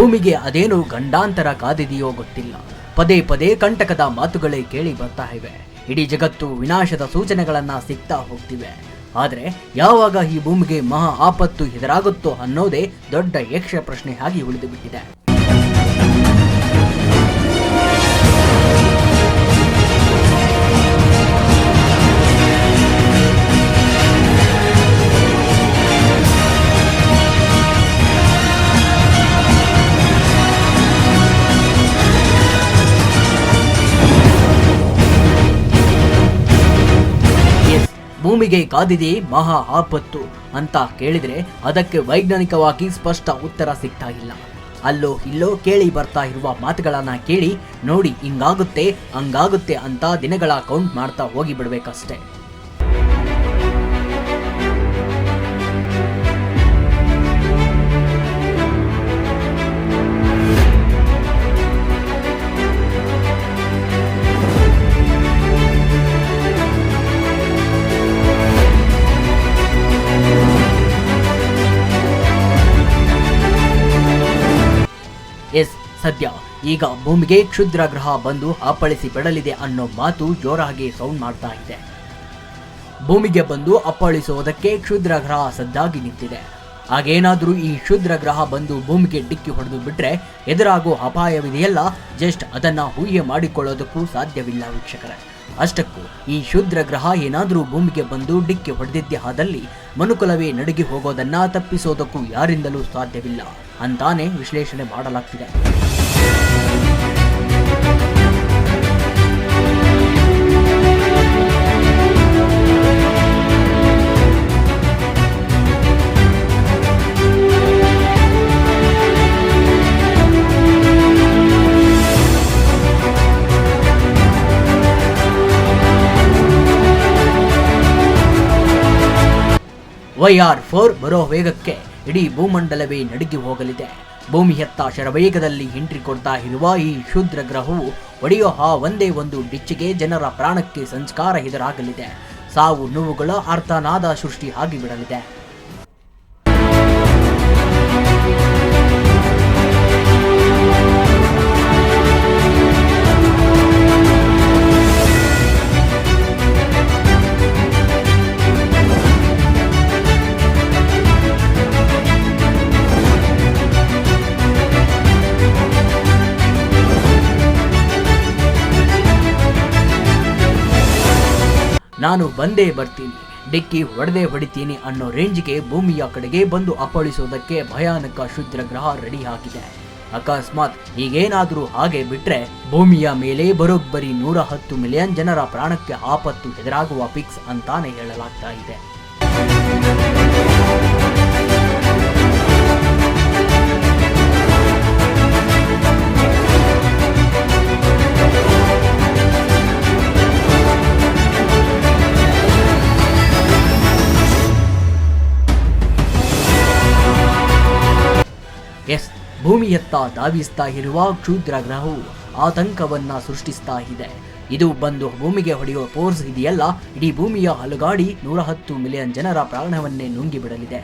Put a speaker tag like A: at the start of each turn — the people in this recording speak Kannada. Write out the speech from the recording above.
A: ಭೂಮಿಗೆ ಅದೇನು ಗಂಡಾಂತರ ಕಾದಿದೆಯೋ ಗೊತ್ತಿಲ್ಲ. ಪದೇ ಪದೇ ಕಂಟಕದ ಮಾತುಗಳೇ ಕೇಳಿ ಬರ್ತಾ ಇವೆ. ಇಡೀ ಜಗತ್ತು ವಿನಾಶದ ಸೂಚನೆಗಳನ್ನ ಸಿಗ್ತಾ ಹೋಗ್ತಿವೆ. ಆದರೆ ಯಾವಾಗ ಈ ಭೂಮಿಗೆ ಮಹಾ ಆಪತ್ತು ಎದುರಾಗುತ್ತೋ ಅನ್ನೋದೇ ದೊಡ್ಡ ಯಕ್ಷ ಪ್ರಶ್ನೆ ಆಗಿ ಉಳಿದು ಬಿಟ್ಟಿದೆ. ಭೂಮಿಗೆ ಕಾದಿದೆ ಮಹಾ ಆಪತ್ತು ಅಂತ ಕೇಳಿದ್ರೆ ಅದಕ್ಕೆ ವೈಜ್ಞಾನಿಕವಾಗಿ ಸ್ಪಷ್ಟ ಉತ್ತರ ಸಿಗ್ತಾ ಇಲ್ಲ. ಅಲ್ಲೋ ಇಲ್ಲೋ ಕೇಳಿ ಬರ್ತಾ ಇರುವ ಮಾತುಗಳನ್ನ ಕೇಳಿ ನೋಡಿ ಹಿಂಗಾಗುತ್ತೆ ಹಂಗಾಗುತ್ತೆ ಅಂತ ದಿನಗಳ ಕೌಂಟ್ ಮಾಡ್ತಾ ಹೋಗಿ ಬಿಡ್ಬೇಕಷ್ಟೇ. ಸದ್ಯ ಈಗ ಭೂಮಿಗೆ ಕ್ಷುದ್ರ ಗ್ರಹ ಬಂದು ಅಪ್ಪಳಿಸಿ ಬಿಡಲಿದೆ ಅನ್ನೋ ಮಾತು ಜೋರಾಗಿ ಸೌಂಡ್ ಮಾಡ್ತಾ ಇದೆ. ಭೂಮಿಗೆ ಬಂದು ಅಪ್ಪಳಿಸುವುದಕ್ಕೆ ಕ್ಷುದ್ರ ಗ್ರಹ ಸದ್ದಾಗಿ ನಿಂತಿದೆ. ಹಾಗೇನಾದ್ರೂ ಈ ಕ್ಷುದ್ರ ಗ್ರಹ ಬಂದು ಭೂಮಿಗೆ ಡಿಕ್ಕಿ ಹೊಡೆದು ಬಿಟ್ರೆ ಎದುರಾಗೋ ಅಪಾಯವಿದೆಯಲ್ಲ, ಜಸ್ಟ್ ಅದನ್ನ ಊಹೆ ಮಾಡಿಕೊಳ್ಳೋದಕ್ಕೂ ಸಾಧ್ಯವಿಲ್ಲ ವೀಕ್ಷಕರೇ. ಅಷ್ಟಕ್ಕೂ ಈ ಕ್ಷುದ್ರ ಗ್ರಹ ಏನಾದರೂ ಭೂಮಿಗೆ ಬಂದು ಡಿಕ್ಕಿ ಹೊಡೆದಿದ್ದೇ ಆದಲ್ಲಿ ಮನುಕುಲವೇ ನಡುಗಿ ಹೋಗೋದನ್ನ ತಪ್ಪಿಸೋದಕ್ಕೂ ಯಾರಿಂದಲೂ ಸಾಧ್ಯವಿಲ್ಲ ಅಂತಾನೆ ವಿಶ್ಲೇಷಣೆ ಮಾಡಲಾಗ್ತಿದೆ. YR4 ಬರೋ ವೇಗಕ್ಕೆ ಇಡೀ ಭೂಮಂಡಲವೇ ನಡುಗಿ ಹೋಗಲಿದೆ. ಭೂಮಿಯತ್ತ ಶರವೇಗದಲ್ಲಿ ಎಂಟ್ರಿ ಕೊಡ್ತಾ ಇರುವ ಈ ಕ್ಷುದ್ರ ಗ್ರಹವು ಒಡೆಯೋ ಒಂದೇ ಒಂದು ಡಿಚ್ಚಿಗೆ ಜನರ ಪ್ರಾಣಕ್ಕೆ ಸಂಸ್ಕಾರ ಎದುರಾಗಲಿದೆ. ಸಾವು ನೋವುಗಳ ಅರ್ಥನಾದ ಸೃಷ್ಟಿ ಆಗಿಬಿಡಲಿದೆ. ನಾನು ಬಂದೇ ಬರ್ತೀನಿ, ಡಿಕ್ಕಿ ಹೊಡೆದೇ ಹೊಡಿತೀನಿ ಅನ್ನೋ ರೇಂಜ್ಗೆ ಭೂಮಿಯ ಕಡೆಗೆ ಬಂದು ಅಪ್ಪಳಿಸೋದಕ್ಕೆ ಭಯಾನಕ ಕ್ಷುದ್ರ ಗ್ರಹ ರೆಡಿ ಆಗಿದೆ. ಅಕಸ್ಮಾತ್ ಈಗೇನಾದರೂ ಹಾಗೆ ಬಿಟ್ರೆ ಭೂಮಿಯ ಮೇಲೆ ಬರೋಬ್ಬರಿ 110 ಮಿಲಿಯನ್ ಜನರ ಪ್ರಾಣಕ್ಕೆ ಆಪತ್ತು ಎದುರಾಗುವ ಫಿಕ್ಸ್ ಅಂತಾನೆ ಹೇಳಲಾಗ್ತಾ ಇದೆ. ಭೂಮಿಯತ್ತ ಧಾವಿಸ್ತಾ ಇರುವ ಕ್ಷುದ್ರ ಗ್ರಹವು ಆತಂಕವನ್ನ ಸೃಷ್ಟಿಸ್ತಾ ಇದೆ. ಇದು ಬಂದು ಭೂಮಿಗೆ ಹೊಡೆಯುವ ಫೋರ್ಸ್ ಇದೆಯಲ್ಲ, ಇಡೀ ಭೂಮಿಯ ಅಲುಗಾಡಿ 110 ಮಿಲಿಯನ್ ಜನರ ಪ್ರಾಣವನ್ನೇ ನುಂಗಿ ಬಿಡಲಿದೆ.